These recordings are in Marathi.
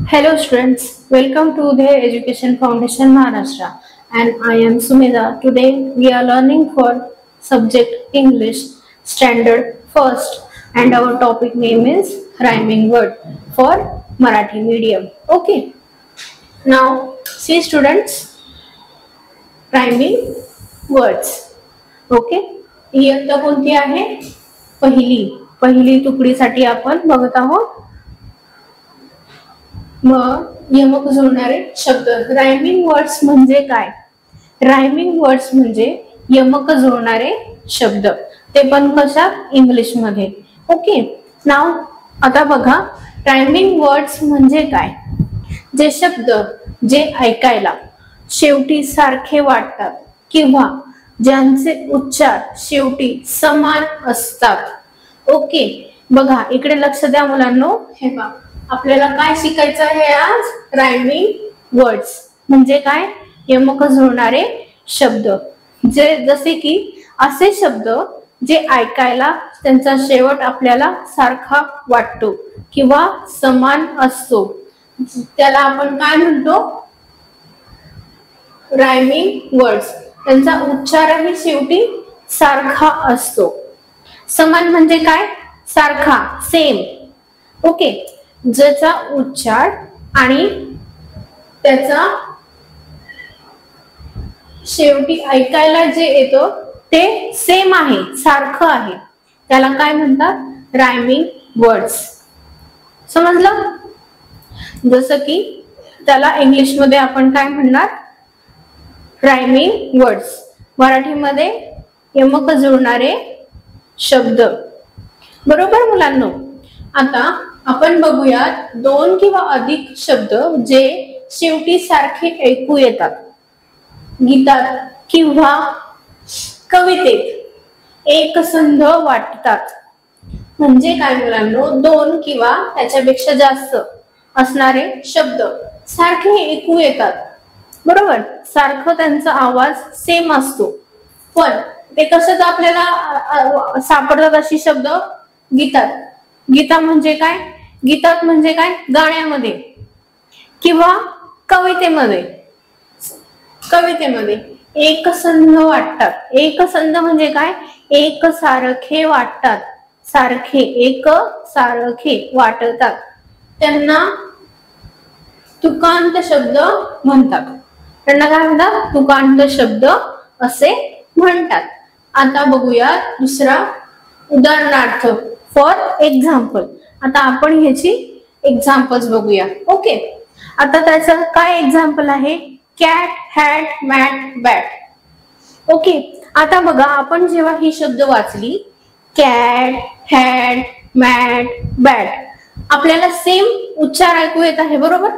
Hello students, welcome to the Education Foundation Maharashtra and I am Sumedha. Today we are learning for subject English standard first and our topic name is rhyming word for Marathi medium. Okay, now see students, rhyming words. Okay, इयत्ता कोणती आहे? पहिली तुकडीसाठी आपण बघत आहोत मग यमक जोडणारे शब्द. रायमिंग वर्ड्स म्हणजे काय? रायमिंग वर्ड्स म्हणजे यमक जोडणारे शब्द, ते पण कशा? इंग्लिश मध्ये. ओके, नाव आता बघा, रायमिंग वर्ड्स म्हणजे काय? जे शब्द जे ऐकायला शेवटी सारखे वाटतात किंवा ज्यांचे उच्चार शेवटी समान असतात. ओके, बघा इकडे लक्ष द्या मुलांनो. हे पहा, आपल्याला काय शिकायचं आहे आज? रायमिंग वर्ड्स म्हणजे काय? यमक जोडणारे शब्द. जसे की असे शब्द जे ऐकायला त्यांचा शेवट आपल्याला सारखा वाटतो किंवा समान असतो, त्याला आपण काय म्हणतो? Rhyming words. त्यांचा उच्चारही शेवटी सारखा असतो. समान म्हणजे काय? सारखा, सेम. ओके, ज्याचा उच्चार आणि त्याचा शेवटी ऐकायला जे येतो ते सेम आहे, सारखं आहे, त्याला काय म्हणतात? Rhyming words. समजलं? जसं की त्याला इंग्लिश मध्ये आपण काय म्हणणार? Rhyming words. मराठीमध्ये यमक जुळणारे शब्द. बरोबर मुलांनो? आता आपण बघूयात दोन किंवा अधिक शब्द जे शेवटी सारखे ऐकू येतात. गीतात किंवा कवितेत एकसंध वाटतात. म्हणजे काय मुलांनो? दोन किंवा त्याच्यापेक्षा जास्त असणारे शब्द सारखे ऐकू येतात. बरोबर, सारखं त्यांचा आवाज सेम असतो, पण ते कसं आपल्याला सापडतात अशी शब्द? गीतात. गीता म्हणजे काय? गीतात म्हणजे काय? गाण्यामध्ये किंवा कवितेमध्ये. कवितेमध्ये एकसंध वाटतात. एकसंध म्हणजे काय? एक सारखे वाटतात, सारखे, एक सारखे वाटतात. त्यांना तुकांत शब्द म्हणतात. त्यांना काय म्हणतात? तुकांत शब्द असे म्हणतात. आता बघूया दुसरा उदाहरणार्थ, फॉर एक्झाम्पल. आता आपण ह्याची एक्झाम्पल्स बघूया. ओके, आता त्याचं काय एक्झाम्पल आहे? Cat, hat, mat, bat. Okay, आता बघा, आपण जेव्हा ही शब्द वाचली, कॅट, हॅट, मॅट, बॅट, आपल्याला सेम उच्चार ऐकू येत आहे. बरोबर,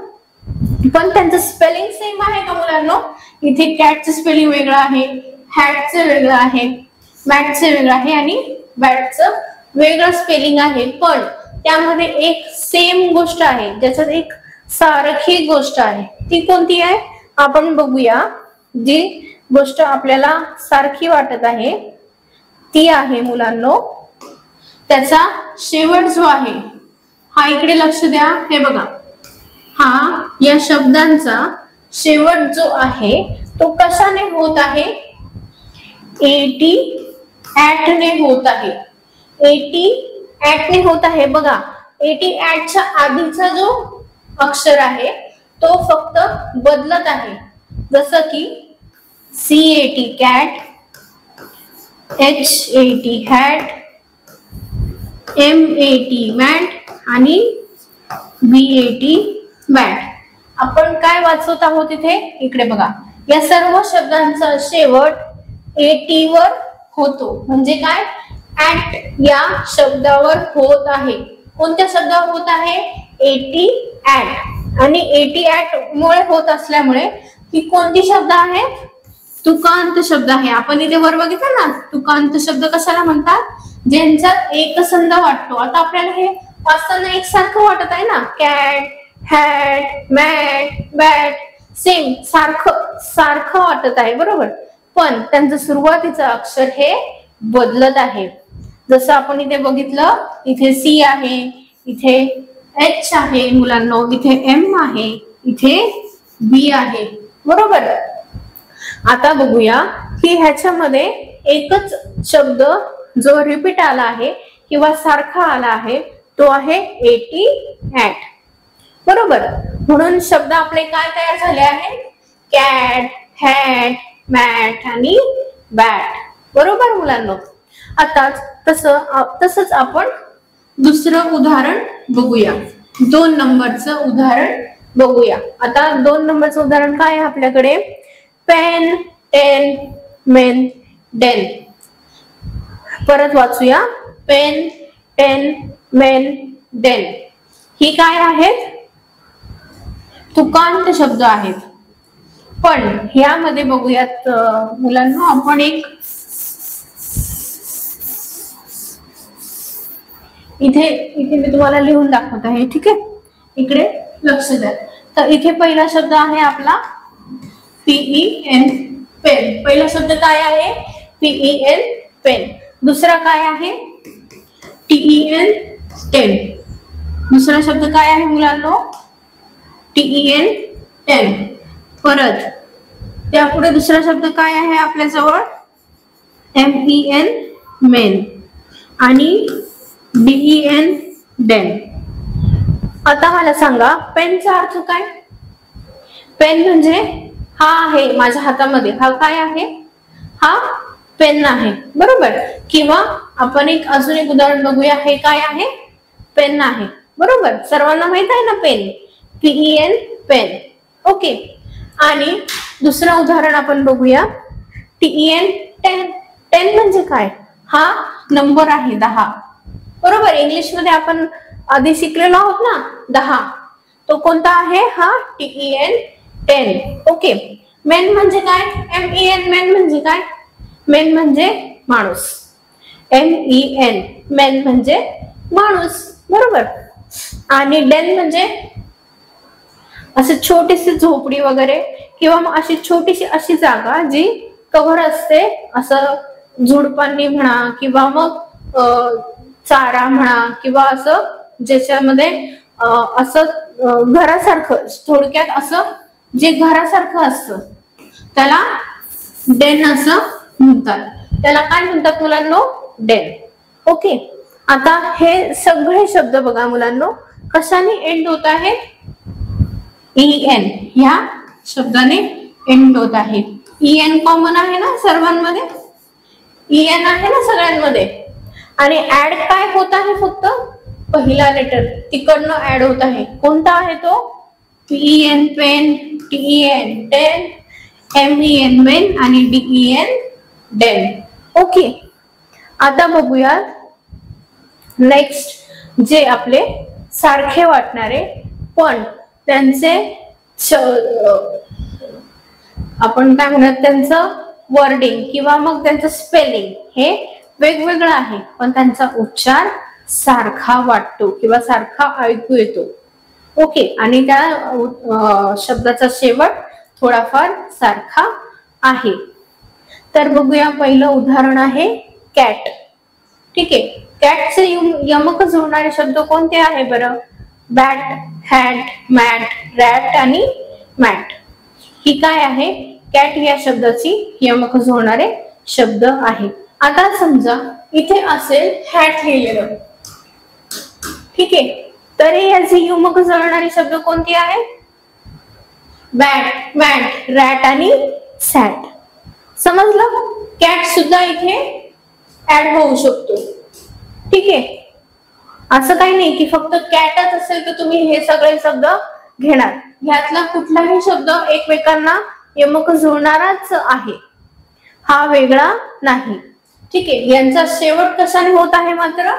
पण त्यांचं स्पेलिंग सेम आहे का मुलांनो? इथे कॅटचं स्पेलिंग वेगळं आहे, हॅटचं वेगळं आहे, मॅटचं वेगळं आहे आणि बॅटचं वेगळं स्पेलिंग आहे. पण त्यामध्ये एक सेम गोष्ट आहे, ज्याच्यात एक सारखी गोष्ट आहे. ती कोणती आहे? आपण बघूया. जी गोष्ट आपल्याला सारखी वाटत आहे ती आहे मुलांनो, त्याचा शेवट जो आहे, हा इकडे लक्ष द्या. हे बघा, हा या शब्दांचा शेवट जो आहे तो कशाने होत आहे? एटी ऍट ने होत आहे. एटी ऍट ने होत आहे. बघा, एटी ऍटच्या आधीचा जो अक्षर आहे तो फक्त बदलत आहे. जसं की CAT cat, HAT hat, MAT mat आणि BAT बॅट. आपण काय वाचवत आहोत इथे? इकडे बघा, या सर्व शब्दांचा शेवट एटी वर होतो. म्हणजे काय? ऍट या शब्दावर होत आहे. कोणत्या शब्दावर होत आहे? Eighty at. आणि एटी ऍट मुळे होत असल्यामुळे ही कोणती शब्द आहे? तुकांत शब्द आहे. आपण इथे वर बघितलं ना, तुकांत शब्द कशाला म्हणतात? ज्यांच्यात एकसंध वाटतो. आता आपल्याला हे वाचताना एकसारखं वाटत आहे ना, cat, hat, mat, bat, same, सारखं सारखं वाटत आहे. बरोबर, पण त्यांचं सुरुवातीचं अक्षर हे बदलत आहे. जसं आपण इथे बघितलं, इथे सी आहे, इथे एच आहे मुलांनो, इथे एम आहे, इथे बी आहे, बरोबर. आता बघूया की ह्याच्यामध्ये एकच शब्द जो रिपीट आला आहे किंवा सारखा आला आहे तो आहे 80 ॲट, बरोबर. म्हणून शब्द आपले काय तयार झाले आहेत? कॅट, हॅट, मॅट आणि बॅट, बरोबर मुलांनो. आता तसंच आपण दुसरं उदाहरण बघूया, 2 नंबरचं उदाहरण बघूया. आता 2 नंबरचं उदाहरण काय आहे आपल्याकडे? Pen, ten, men, den. परत वाचूया, पेन, टेन, मेन, डेन. ही काय आहेत? तुकांत शब्द आहेत. पण यामध्ये बघूयात मुलांना, आपण एक इथे मी तुम्हाला लिहून दाखवत आहे, ठीक आहे. इकडे लक्ष द्या. तर इथे पहिला शब्द आहे आपला PEN, पेन. पहिला शब्द काय आहे? PEN, pen. दुसरा काय आहे? TEN, ten. दुसरा शब्द काय आहे मुलांनो? TEN, ten. परत त्यापुढे दुसरा शब्द काय आहे आपल्याजवळ? MEN, मेन आणि DEN, डेन. आता मला सांगा पेनचा अर्थ काय? पेन म्हणजे हा आहे माझ्या हातामध्ये, हा काय आहे? हा पेन आहे, बरोबर. किंवा आपण अजून एक उदाहरण बघूया, हे काय आहे? पेन आहे, बरोबर. सर्वांना माहित आहे ना पेन, PEN, पेन. ओके. आणि दुसरं उदाहरण आपण बघूया, TEN, टेन. टेन म्हणजे काय? हा नंबर आहे 10, बरोबर. इंग्लिश मध्ये आपण आधी शिकलेलो आहोत ना 10, तो कोणता आहे? हा TEN, टेन. ओके. मेन म्हणजे काय? MEN, मेन म्हणजे काय? मेन म्हणजे माणूस. MEN, मेन म्हणजे माणूस, बरोबर. आणि डेन म्हणजे असं छोटीशी झोपडी वगैरे किंवा मग अशी छोटीशी अशी जागा जी कव्हर असते, असं झुडपांनी म्हणा किंवा मग चारा म्हणा, किंवा असं ज्याच्यामध्ये असं घरासारखं, थोडक्यात असं जे घरासारखं असतं त्याला डेन असं म्हणतात. त्याला काय म्हणतात मुलांनो? डेन. ओके. आता हे सगळे शब्द बघा मुलांनो कशाने एंड होत आहेत? EN ह्या शब्दाने एंड होत आहे. EN कॉमन आहे ना सर्वांमध्ये, EN आहे ना सगळ्यांमध्ये. आणि ऍड काय होत आहे? फक्त पहिला लेटर तिकडनं ऍड होत आहे. कोणता आहे तो? PEN, pen, TEN, ten, MEN, men आणि DEN, डेन. ओके. आता बघूया नेक्स्ट, जे आपले सारखे वाटणारे पण त्यांचे आपण काय म्हणत, त्यांचं वर्डिंग किंवा मग त्यांचं स्पेलिंग हे वेगवेगळं आहे, पण त्यांचा उच्चार सारखा वाटतो किंवा सारखा ऐकू येतो. ओके. आणि त्या शब्दाचा शेवट थोडाफार सारखा आहे. तर बघूया, पहिलं उदाहरण आहे कॅट. ठीक आहे. कॅटचे यमक जुळणारे शब्द कोणते आहे बरं? बॅट, हॅट, मॅट, रॅट आणि मॅट. ही काय आहे? कॅट या शब्दाची यमक जुळणारे शब्द आहे. आता समजा इथे असेल हॅट लिहिलेलं, ठीक आहे. तर याचे यमक जुळणारे शब्द कोणते आहेत? बॅट, मॅट, रॅट आणि सॅट. समजलं? कॅट सुद्धा इथे ऍड होऊ शकतो, ठीक आहे. असं काही नाही की फक्त कॅटच असेल तर तुम्ही हे सगळे शब्द घेणार. ह्यातला कुठलाही शब्द एकमेकांना यमक जुळणाराच आहे, हा वेगळा नाही, ठीक आहे. यांचा शेवट कशाने होत आहे? मात्र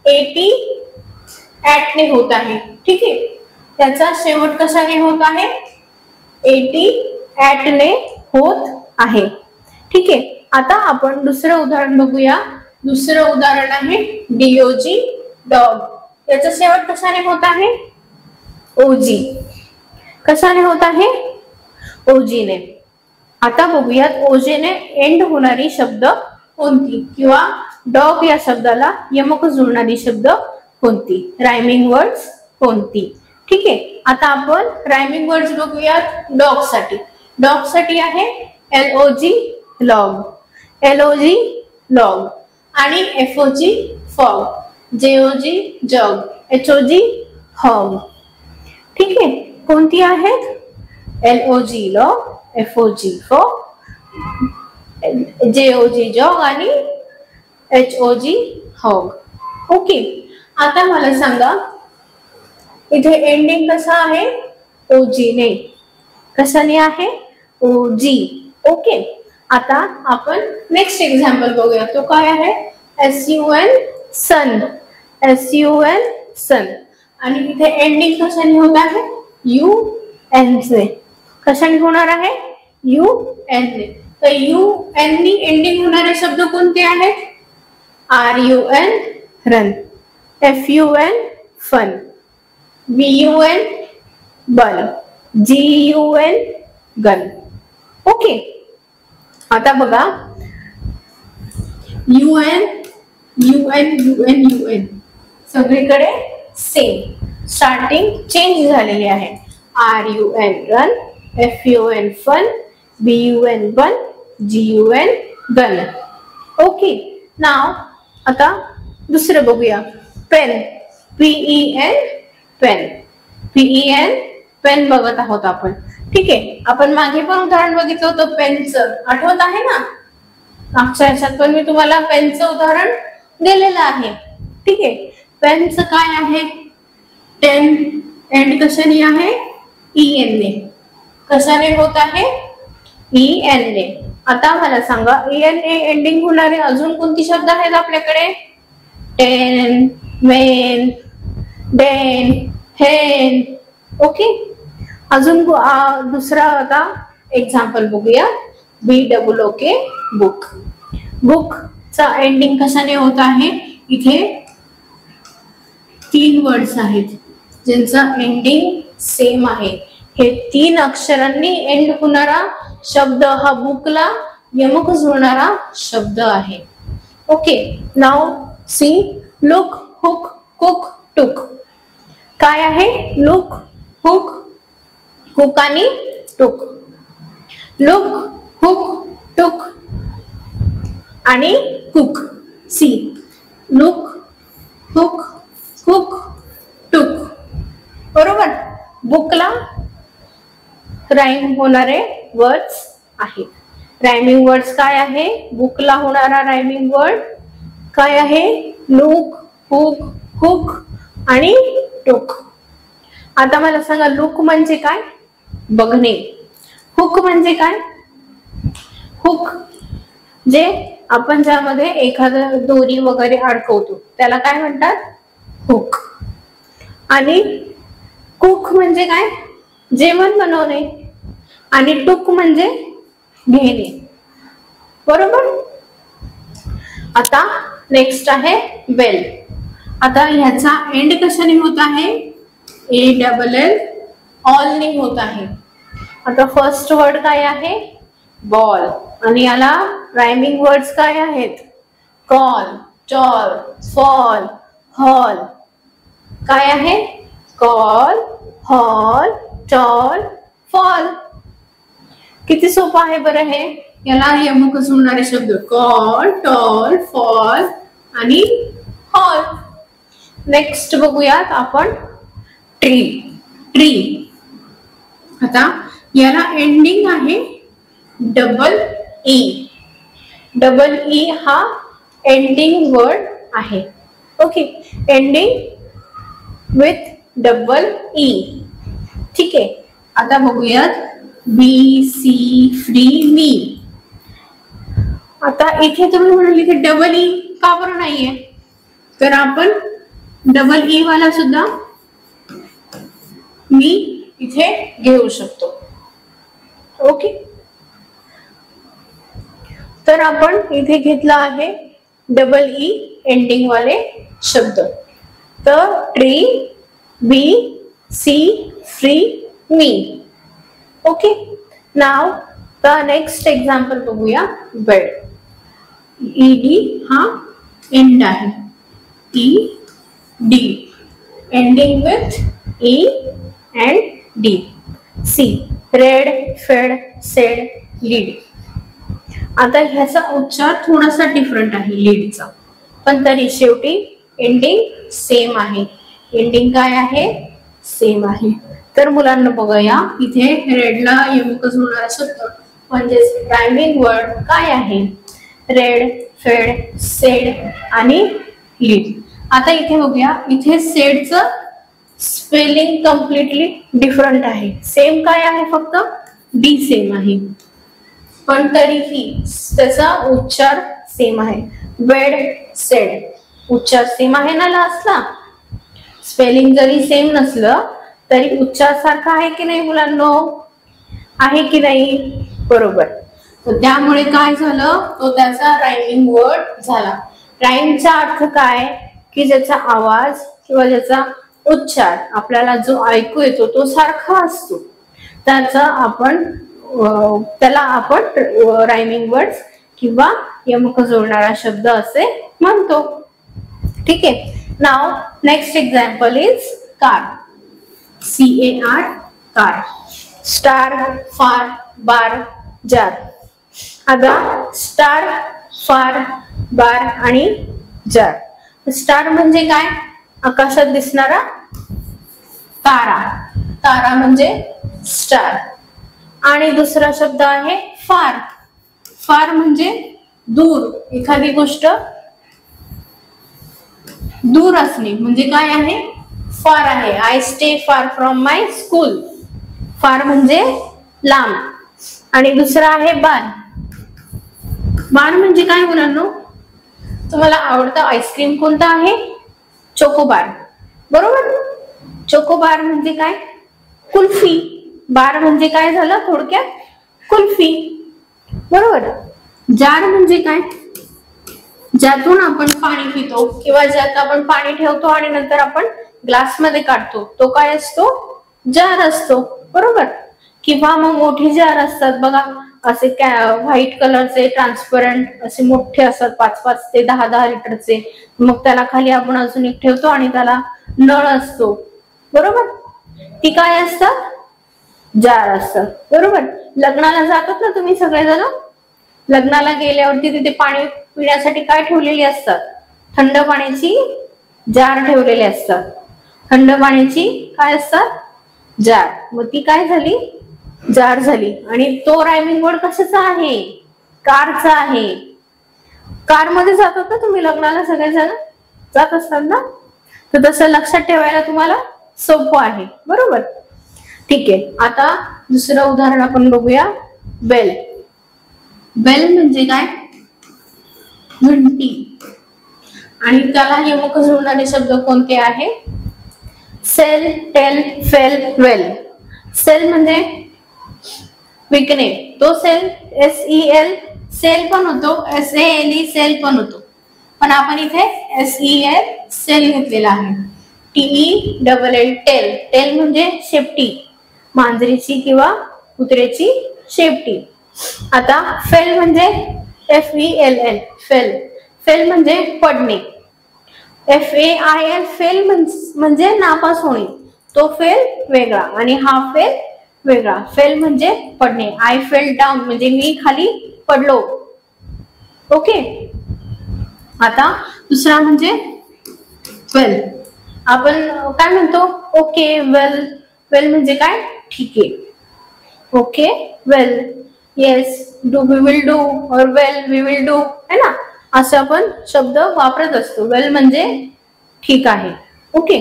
80 ॲटने होत आहे, ठीक आहे. त्याचा शेवट कशाने होत आहे? 80 ॲटने होत आहे, ठीक आहे. आता आपण दुसरं उदाहरण बघूया. दुसरं उदाहरण आहे DOG, डॉग. याचा शेवट कशाने होत आहे? OG. कशाने होत आहे? OG ने. आता बघूयात OG ने एंड होणारी शब्द कोणती, किंवा डॉग या शब्दाला यमक जुळणारी शब्द कोणती? रायमिंग वर्ड्स कोणती. ठीक आहे, आता आपण रायमिंग वर्ड्स बघूयात डॉग साठी. डॉग साठी आहे LOG लॉग, LOG लॉग आणि FOG fog, JOG jog, HOG hog. ठीक आहे, कोणती आहेत? LOG log, FOG fog, JOG jog आणि HOG हॉग. ओके, आता मला सांगा इथे एंडिंग कसा आहे? OG ने. कशाने आहे? OG. ओके, आता आपण नेक्स्ट एक्झाम्पल बघूया. तो काय आहे? SUN सन, SUN सन. आणि इथे एंडिंग कशाने होत आहे? UN ने. कशाने होणार आहे? UN ने. तर UN ने एंडिंग होणारे शब्द कोणते आहेत? RUN run, FUN fun, BUN बल, GUN गन. ओके, आता बघा UN सगळीकडे सेम, स्टार्टिंग चेंज झालेली आहे. RUN run, FUN fun, BUN bun, GUN gun. Okay, now आता दुसरं बघूया. Pen, PEN pen, PEN pen बघत आहोत आपण. ठीक आहे, आपण मागे पण उदाहरण बघितलं होतं पेनचं, आठवत आहे ना? मागच्या ह्याच्यात पण मी तुम्हाला पेनचं उदाहरण दिलेलं आहे. ठीक आहे, पेनचं काय आहे? 10 एंड कशाने आहे? EN ने. कशाने होत आहे? EN ने. आता मला सांगा EN ने एंडिंग होणारे अजून कोणती शब्द आहेत आपल्याकडे? टेन, मेन, डेन, हेन. ओके, अजून दुसरा आता एक्झाम्पल बघूया. BOOK book. बुक चा एंडिंग कशाने होत आहे? इथे 3 वर्ड्स आहेत ज्यांचा एंडिंग सेम आहे. हे 3 अक्षरांनी एंड होणारा शब्द हा बुकला यमक जोडणारा शब्द आहे. ओके, नाव सी. लुक, हुक, कुक, टुक. काय आहे? लुक, हुक, हुक आणि टुक. लुक, हुक, टुक आणि cook. See. Look, hook, cook, took. बरोबर. बुकला राईम होणारे वर्ड्स आहेत. रायमिंग वर्ड्स काय आहे? बुकला होणारा रायमिंग वर्ड काय आहे? लुक, हुक, हुक आणि टुक. आता मला सांगा लुक म्हणजे काय? बघणे. हुक म्हणजे काय? हुक जे आपण ज्यामध्ये एखादं दोरी वगैरे अडकवतो त्याला काय म्हणतात? हुक. आणि कुक म्हणजे काय? जेवण बनवणे. आणि टुक म्हणजे घेणे. बरोबर. आता नेक्स्ट आहे बेल. आता ह्याचा एंड कशाने होत आहे? ALL ऑल ने होत आहे. आता फर्स्ट वर्ड काय आहे? बॉल. आणि याला रायमिंग वर्ड्स काय आहेत? Call, tall, fall, hall. काय आहे? Call, hall, tall, fall. किती सोपं आहे बरं हे. याला यमक जोडणारे शब्द कॉल, टॉल, फॉल आणि हॉल. नेक्स्ट बघूयात आपण ट्री. ट्री. आता याला एंडिंग आहे EE. EE हा एंडिंग वर्ड आहे. Okay, ending with EE. ठीक आहे, आता बघूयात BC फ्री मी. आता इथे तुम्ही म्हणाल की EE का बरं नाहीये? तर आपण EE वाला सुद्धा मी इथे घेऊ शकतो. ओके, तर आपण इथे घेतला आहे EE एंडिंग वाले शब्द. तर tree, BC free me. Okay, now the next example बघूया. बेड. ED हा एंड आहे. ED ending with E and D. C. read, fed, said, lead. आता ह्याचा उच्चार थोडासा डिफरंट आहे लीडचा, पण तरी शेवटी एंडिंग सेम आहे. एंडिंग काय आहे? सेम आहे. तर मुलांना बघूया इथे रेडला यमक जुळणारा शब्द म्हणजेच रायमिंग वर्ड काय आहे? रेड, फेड, सेड आणि लीड. आता इथे बघूया, इथे सेडचं स्पेलिंग कम्प्लिटली डिफरंट आहे. सेम काय आहे? फक्त डी सेम आहे, पण तरीही त्याचा उच्चार सेम आहे. वेड, सेड उच्चार सेम आहे ना लास्टला. स्पेलिंग जरी सेम नसलं तरी उच्चार सारखा आहे की नाही मुलांनो? आहे की नाही? बरोबर. त्यामुळे काय झालं? तो त्याचा रायमिंग वर्ड झाला. राईमचा अर्थ काय? की ज्याचा आवाज किंवा ज्याचा उच्चार आपल्याला जो ऐकू येतो तो सारखा असतो, त्याला आपण रायमिंग वर्ड्स किंवा यमक जोडणारा शब्द असे म्हणतो. ठीक आहे. नाव next example is car. CAR car. Star, far, bar, जार. आता स्टार, फार, बार आणि जार. स्टार म्हणजे काय? आकाशात दिसणारा तारा. तारा म्हणजे स्टार. आणि दुसरा शब्द आहे फार. फार म्हणजे दूर, एखादी गोष्ट दूर असणे म्हणजे काय आहे? फार आहे. I stay far from my school. फार म्हणजे लांब. आणि दुसरा आहे बार. बार म्हणजे काय मुलांनो? तुम्हाला आवडता आईस्क्रीम कोणता आहे? चोकोबार. बरोबर. चोकोबार म्हणजे काय? कुल्फी. बार म्हणजे काय झालं थोडक्यात? कुल्फी. बरोबर. जार म्हणजे काय? ज्यातून आपण पाणी पितो किंवा ज्यात आपण पाणी ठेवतो आणि नंतर आपण ग्लास मध्ये काढतो, तो काय असतो? जार असतो. बरोबर. किंवा मग मोठे जार असतात बघा, असे व्हाईट कलरचे ट्रान्सपरंट असे मोठे असतात, 5-5 ते 10-10 लिटरचे. मग त्याला खाली आपण अजून एक ठेवतो आणि त्याला नळ असतो. बरोबर. ती काय असतात? जार असतात. बरोबर. लग्नाला जातात ना तुम्ही सगळेजण, लग्नाला गेल्यावरती तिथे पाणी पिण्यासाठी काय ठेवलेली असतात? थंड पाण्याची जार ठेवलेली असतात. थंड पाण्याची काय असतात? जार. मग ती काय झाली? जार झाली. आणि तो रायमिंग वर्ड कशाचा आहे? कारचा आहे. कार मध्ये जातात ना तुम्ही लग्नाला, सगळेजण जात असतात ना, तर तसं लक्षात ठेवायला तुम्हाला सोपं आहे. बरोबर. ठीक आहे. आता दुसरं उदाहरण आपण बघूया. बेल. बेल म्हणजे काय? घंटी. आणि त्याला यमक जुळणारे शब्द कोणते आहे? सेल, टेल, फेल, वेल. सेल म्हणजे विकणे. तो सेल SEL सेल पण होतो, SALE सेल पण होतो, पण आपण इथे SEL सेल घेतलेला आहे. TELL tail. टेल म्हणजे शेपटी, मांजरीची किंवा कुत्र्याची शेपटी. आता फेल म्हणजे FELL फेल. फेल म्हणजे पडणे. FAIL फेल म्हणजे नापास होणे. तो फेल वेगळा आणि हा फेल वेगळा. फेल म्हणजे पडणे. आय फेल डाऊन म्हणजे मी खाली पडलो. ओके. आता दुसरा म्हणजे वेल. आपण काय म्हणतो? ओके, वेल. वेल म्हणजे काय? ठीक आहे. Okay, well, yes, do we will do, और वेल वी विल डू, है ना, असं आपण शब्द वापरत असतो. वेल म्हणजे ठीक आहे. Okay.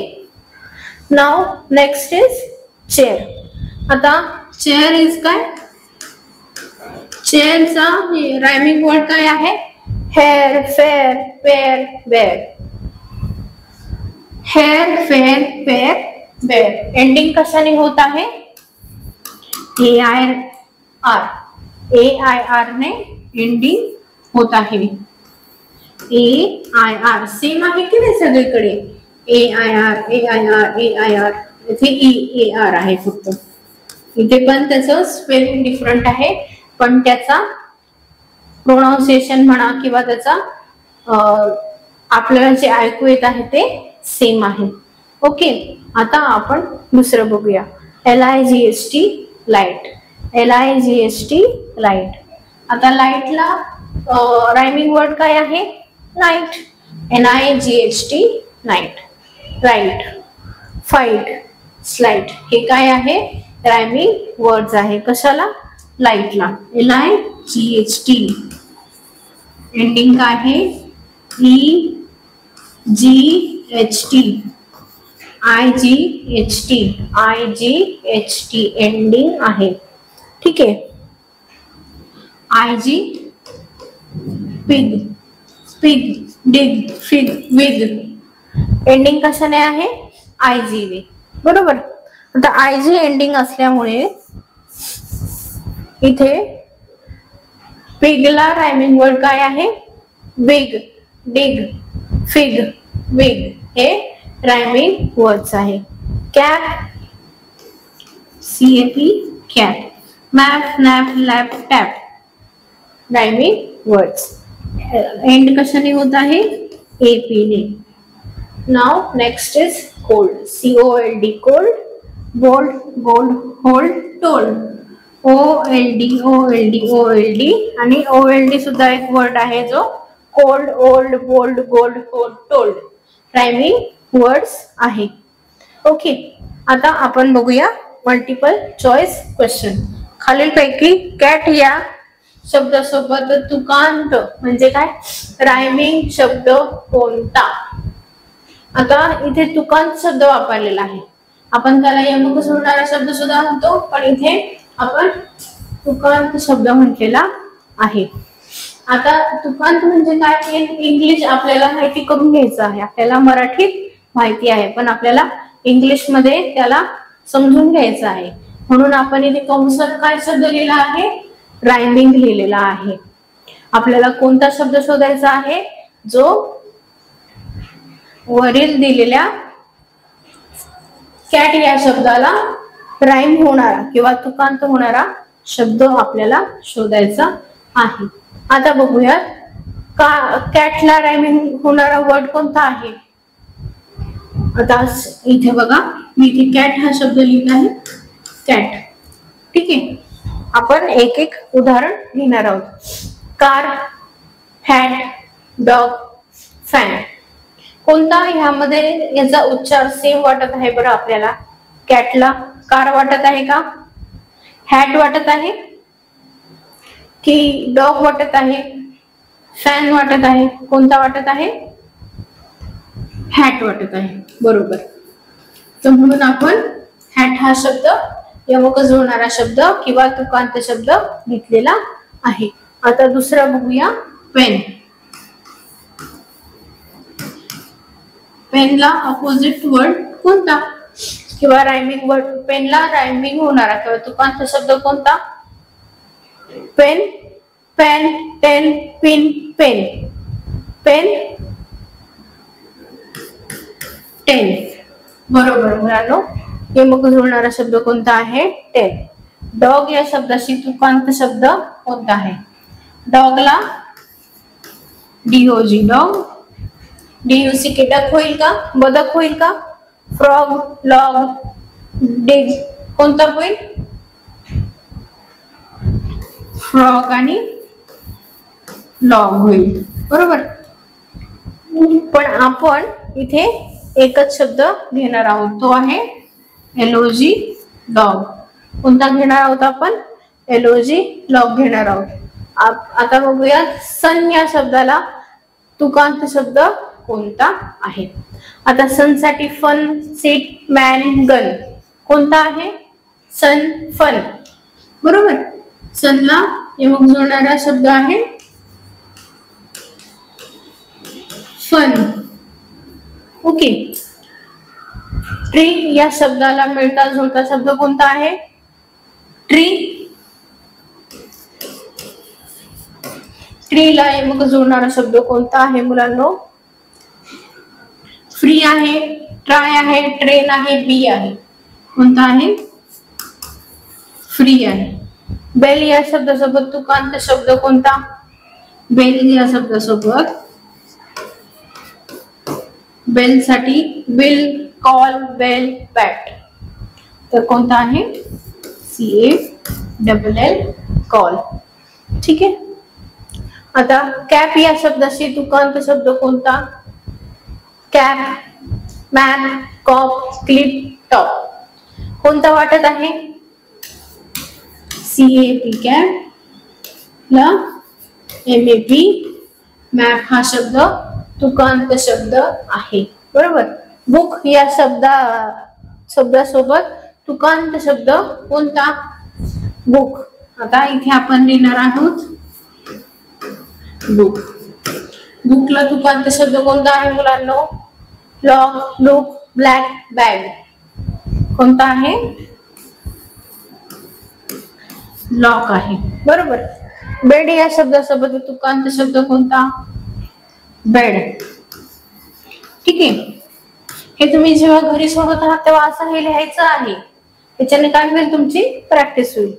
Now next is chair. आता चेअर इज काय? चेअरचा रायमिंग वर्ड काय आहे? Hair, fair, pair, bear. Hair, fair, pair, bear. Ending कशाने होत आहे? AIR. AIR ने एंडिंग होत आहे. AIR सेम आहे की नाही सगळीकडे? AIR, AIR, AIR. इथे EAR आहे फक्त. इथे पण त्याचं स्पेलिंग डिफरंट आहे, पण त्याचा प्रोनाउन्सिएशन म्हणा किंवा त्याचा आपल्याला जे ऐकू येत आहे ते सेम आहे. ओके, आता आपण दुसरं बघूया. LIGHT light. LIGHT light. आता लाईटला रायमिंग वर्ड काय आहे? Night. NIGHT night. Right, fight, slight हे काय आहे? रायमिंग वर्ड्स आहे. कशाला? लाईटला. LIGHT. एंडिंग काय आहे? EGHT. IGHT एंडिंग आहे. ठीक आहे. IG पिग, पिग, डिग, फिग, विग एंडिंग कशाने आहे? IGV. बरोबर. आता IG एंडिंग असल्यामुळे इथे पिगला रायमिंग वर्ड काय आहे? बिग, डिग, फिग, विग हे रायमिंग वर्ड्स आहे. Cap, CAP cap. Map, nap, lap, tap rhyming words. End कशाने होत आहे? AP ने. Now next is cold. COLD cold. Bold, bold, hold, told. OLD आणि OLD सुद्धा एक वर्ड आहे जो cold, old, bold, gold, hold, told rhyming words आहे. ओके, आता आपण बघूया मल्टिपल चॉइस क्वेश्चन. खालीलपैकी कॅट या शब्दासोबत तुकांत म्हणजे काय? रायमिंग शब्द कोणता? आता इथे तुकांत शब्द वापरलेला आहे. आपण त्याला यमक जोडणारा शब्द सुद्धा म्हणतो, पण इथे आपण तुकांत शब्द म्हटलेला आहे. आता तुकांत म्हणजे काय? इंग्लिश आपल्याला माहिती करून घ्यायचं आहे. आपल्याला मराठीत माहिती आहे, पण आपल्याला इंग्लिश मध्ये त्याला समजून घ्यायचं आहे. म्हणून आपण इथे कंसात काय शब्द लिहिला आहे? रायमिंग लिहिलेला आहे. आपल्याला कोणता शब्द शोधायचा आहे? जो वरील दिलेल्या कॅट या शब्दाला राईम होणारा किंवा तुकांत होणारा शब्द आपल्याला शोधायचा आहे. आता बघूया कॅटला रायमिंग होणारा वर्ड कोणता आहे? आता इथे बघा, मी इथे कॅट हा शब्द लिहिला आहे. कॅट. ठीक आहे. आपण एक एक उदाहरण घेणार आहोत. Car, hat, dog, fan. कोणता ह्यामध्ये याचा उच्चार सेम वाटत आहे बरं आपल्याला? कॅटला कार वाटत आहे का? हॅट वाटत आहे की डॉग वाटत आहे? फॅन वाटत आहे? कोणता वाटत आहे? हॅट वाटत आहे. बरोबर. तर म्हणून आपण हॅट हा शब्द यमक जोडणारा शब्द किंवा तुकांत शब्द घेतलेला आहे. आता दुसरा बघूया. पेन. पेनला अपोजिट वर्ड कोणता किंवा रायमिंग वर्ड? पेनला रायमिंग होणारा किंवा तुकांत शब्द कोणता? Pen, pen, ten, pin, pen. Pen, ten. बरोबर मुलांनो. यमक जुळणारा शब्द कोणता आहे? टेन. डॉग या शब्दाशी तुकांत शब्द कोणता आहे? डॉगला DOG डॉग. DUCK डक होईल का? बदक होईल का? फ्रॉग, लॉग, डिग कोणता होईल? फ्रॉग आणि लॉग होईल. बरोबर. पण आपण इथे एकच शब्द घेणार आहोत, तो आहे LOG डॉग. कोणता घेणार आहोत आपण? LOG लॉग घेणार आहोत. आता बघूया सन या शब्दाला तुकांत शब्द कोणता आहे? आता सन साठी फन, सीट, मॅन, गन कोणता आहे? सन, फन. बरोबर. सनला यमक जोडणारा शब्द आहे फन. ओके. ट्री या शब्दाला मिळता जुळता शब्द कोणता आहे? ट्री. ट्रीला यमक जोडणारा शब्द कोणता आहे मुलांनो? फ्री आहे, ट्राय आहे, ट्रेन आहे, बी आहे. कोणता आहे? फ्री आहे. बेल या शब्दासोबत तुकांत शब्द कोणता? बेल या शब्दासोबत बेल साठी बिल, कॉल, बेल, बॅट. तर कोणता आहे? CALL call. ठीक आहे. आता कॅप या शब्दाशी तुकांत शब्द कोणता? Cap, map, cop, clip, top. कोणता वाटत आहे? CAP कॅप ला MAP मॅप हा शब्द तुकांत शब्द आहे. बरोबर. बुक या शब्दासोबत तुकांत शब्द कोणता? बुक. आता इथे आपण लिहिणार आहोत बुक. बुकला तुकांत शब्द कोणता आहे मुलांनो? Lock, look, black, bag. कोणता आहे? लॉक आहे. बरोबर. बेड या शब्दासोबत तुकांत शब्द कोणता? बेड. ठीक आहे. हे तुम्ही जेव्हा घरी सोडत आहात तेव्हा असं हे लिहायचं आहे. त्याच्याने काय होईल? तुमची प्रॅक्टिस होईल.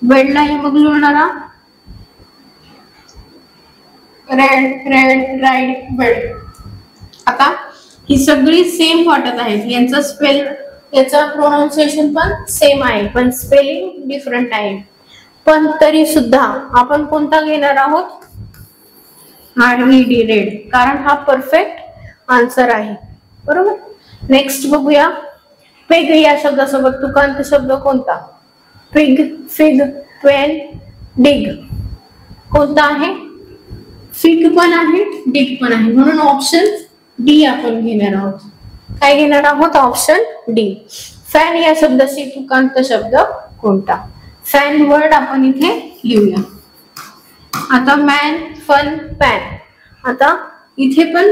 बेडला हे मग लिहिणारा रेड, रेड, राईड, बेड. आता ही सगळी सेम वाटत आहेत. याचा प्रोनाउन्सिएशन पण सेम आहे, पण स्पेलिंग डिफरंट आहे. पण तरी सुद्धा आपण कोणता घेणार आहोत? RED, रेड, कारण हा परफेक्ट आन्सर आहे. बरोबर. नेक्स्ट बघूया. पिग या शब्दासोबत तुकांत शब्द कोणता? पिग, फिग, पेन, डिग. कोणता आहे? फिग पण आहे, डिग पण आहे, म्हणून ऑप्शन डी आपण घेणार आहोत. काय घेणार आहोत? Option D. फॅन या शब्दाशी तुकांत शब्द कोणता? फॅन वर्ड आपण इथे लिहूया. आता मॅन, फन, पॅन. आता इथे पण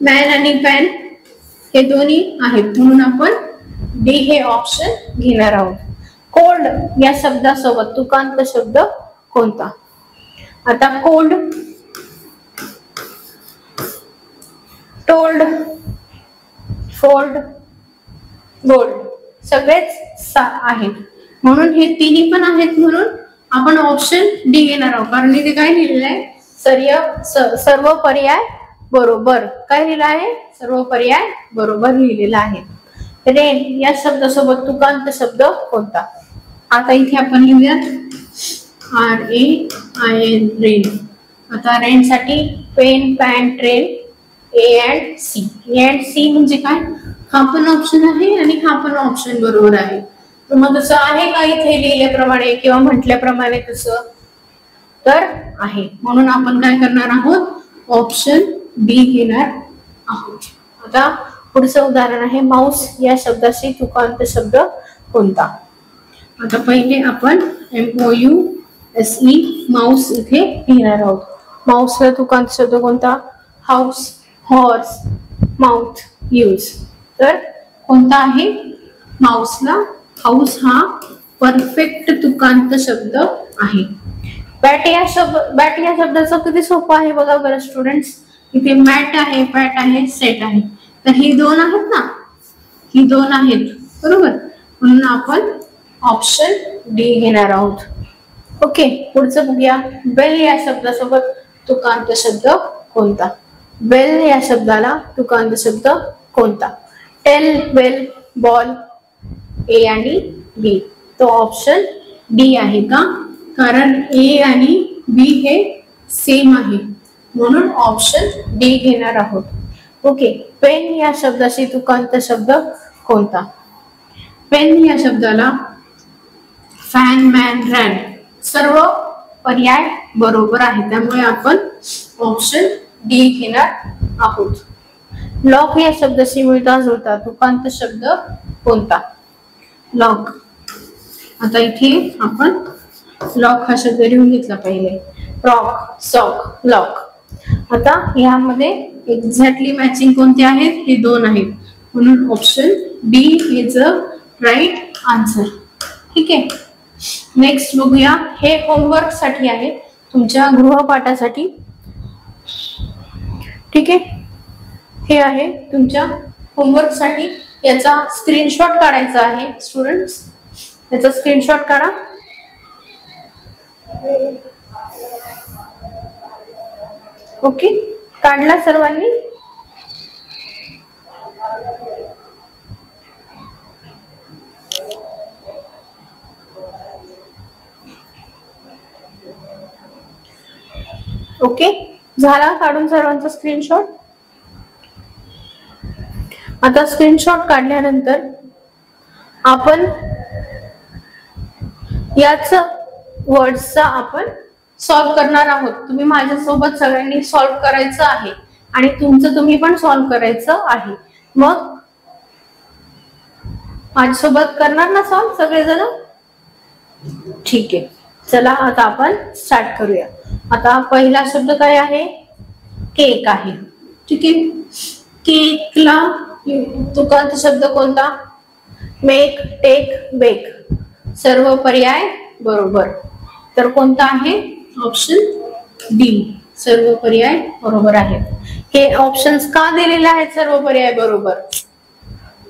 मॅन आणि पॅन हे दोन्ही आहेत, म्हणून आपण डी हे ऑप्शन घेणार आहोत. कोल्ड या शब्दासोबत तुकांत शब्द कोणता? आता कोल्ड, टोल्ड, फोल्ड, गोल्ड सगळेच आहेत, म्हणून हे तिन्ही पण आहेत, म्हणून आपण ऑप्शन डी घेणार आहोत. कारण इथे काय लिहिलेलं आहे? सर्व पर्याय बरोबर. काय लिहिलं आहे? सर्व पर्याय बरोबर लिहिलेला आहे. रेन या शब्दासोबत तुकांत शब्द कोणता? आता इथे आपण लिहूयात RAIN, रेन. आता रेन साठी pen, pan, train, A and C. A and C म्हणजे काय? हा पण ऑप्शन आहे आणि हा पण ऑप्शन बरोबर आहे. तर मग तसं आहे का इथे लिहिल्याप्रमाणे किंवा म्हटल्याप्रमाणे? तसं तर आहे, म्हणून आपण काय करणार आहोत? ऑप्शन बी घेणार आहोत. आता पुढचं उदाहरण आहे माऊस या शब्दाशी तुकांत शब्द कोणता? आता पहिले आपण MOUSE माऊस इथे लिहिणार आहोत. माऊसला तुकांत शब्द कोणता? House, horse, mouth, use. तर कोणता आहे? माऊसला हाऊस हा परफेक्ट तुकांत शब्द आहे. बॅट या शब्दाचं किती सोपं आहे बघा बरं स्टुडंट्स. इथे मॅट आहे, बॅट आहे, सेट आहे. तर ही दोन आहेत ना, ही दोन आहेत. बरोबर. म्हणून आपण ऑप्शन डी घेणार आहोत. ओके. पुढचं बघूया. बेल या शब्दासोबत तुकांत शब्द कोणता? बेल या शब्दाला तुकांत शब्द कोणता? टेल, बेल, बॉल, ए आणि बी. तो ऑप्शन डी आहे का? कारण ए आणि बी हे सेम आहे, म्हणून ऑप्शन डी घेणार आहोत. ओके. पेन या शब्दाशी तुकांत शब्द कोणता? पेन या शब्दाला फॅन, मॅन, रॅन सर्व पर्याय बरोबर आहे, त्यामुळे आपण ऑप्शन डी घेणार आहोत. लॉक या शब्दाशी मिळता जुळता तुकांत शब्द कोणता? लॉक. आता इथे आपण लॉक हा शब्द लिहून घेतला पहिले. Rock, sock, lock. आता यामध्ये एक्झॅक्टली मॅचिंग कोणते आहेत? हे दोन आहेत, म्हणून option D is a right answer. ठीक आहे. नेक्स्ट बघूया. हे होमवर्क साठी आहे, तुमच्या गृहपाठासाठी. ठीक आहे. हे आहे तुमच्या होमवर्क साठी. याचा स्क्रीनशॉट काढायचा आहे स्टुडंट्स. याचा स्क्रीनशॉट काढा. ओके. काढला सर्वांनी? ओके, झाला काढून सर्वांचा स्क्रीनशॉट. आता स्क्रीनशॉट काढल्यानंतर आपण याच वर्ड्सचा आपण सॉल्व्ह करणार आहोत. तुम्ही माझ्यासोबत सगळ्यांनी सॉल्व्ह करायचं आहे आणि तुमचं तुम्ही पण सॉल्व्ह करायचं आहे. मग माझ्यासोबत करणार ना सॉल्व्ह सगळेजण? ठीक आहे, चला आता आपण स्टार्ट करूया. आता पहिला शब्द काय आहे? केक आहे. ठीक आहे, केकला तुकांत शब्द कोणता? Make, take, bake. सर्व पर्याय बरोबर. तर कोणता आहे? Option D. सर्व पर्याय बरोबर आहेत. हे ऑप्शन्स का दिलेले आहेत? सर्व पर्याय बरोबर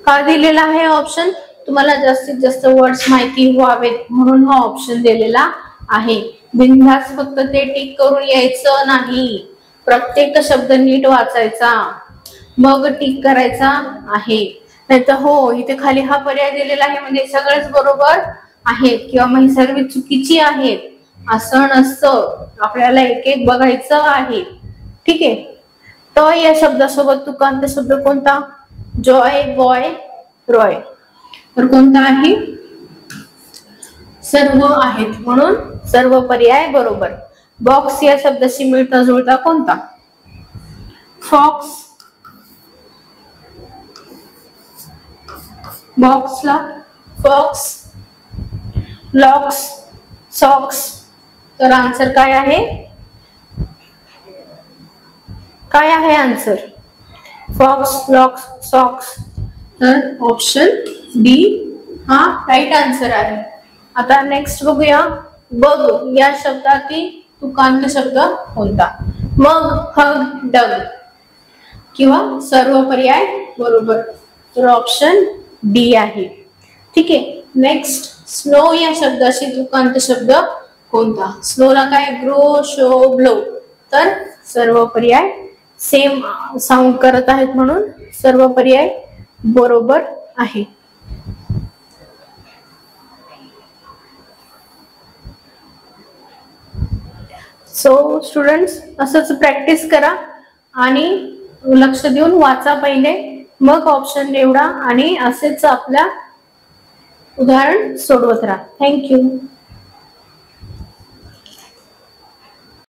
का दिलेला आहे ऑप्शन? तुम्हाला जास्तीत जास्त वर्ड्स माहिती व्हावेत म्हणून हा ऑप्शन दिलेला आहे. बिनधास्त फक्त ते टिक करून यायचं नाही, प्रत्येक शब्द नीट वाचायचा मग टिक करायचा आहे. नाहीतर हो इथे खाली हा पर्याय दिलेला आहे म्हणजे सगळेच बरोबर आहेत किंवा मग सर्व चुकीची आहेत असं नसतं. आपल्याला एक एक बघायचं आहे. ठीक आहे, तर या शब्दासोबत तुकांत शब्द कोणता? Joy, boy, Roy. तर कोणता आहे? सर्व आहेत म्हणून सर्व पर्याय बरोबर. बॉक्स या शब्दाशी मिळता जुळता कोणता? फॉक्स. बॉक्सला फॉक्स, लॉक्स, सॉक्स. तर आन्सर काय आहे? काय आहे आन्सर? Fox, locks, socks. तर ऑप्शन डी हा राईट आन्सर आहे. आता नेक्स्ट बघूया. बग या शब्दातील तुकांत शब्द कोणता? मग, हग, डग. किंवा सर्व पर्याय बरोबर. तर ऑप्शन डी आहे. ठीक आहे, नेक्स्ट स्नो या शब्दाशी तुकांत शब्द कोणता? स्नोला काय? Grow, show, blow. तर सर्व पर्याय सेम साऊंड करत आहेत म्हणून सर्व पर्याय बरोबर आहे. सो स्टुडंट्स असंच प्रॅक्टिस करा आणि लक्ष देऊन वाचा पहिले, मग ऑप्शन निवडा आणि असेच आपल्या उदाहरण सोडवत राहा. थँक्यू.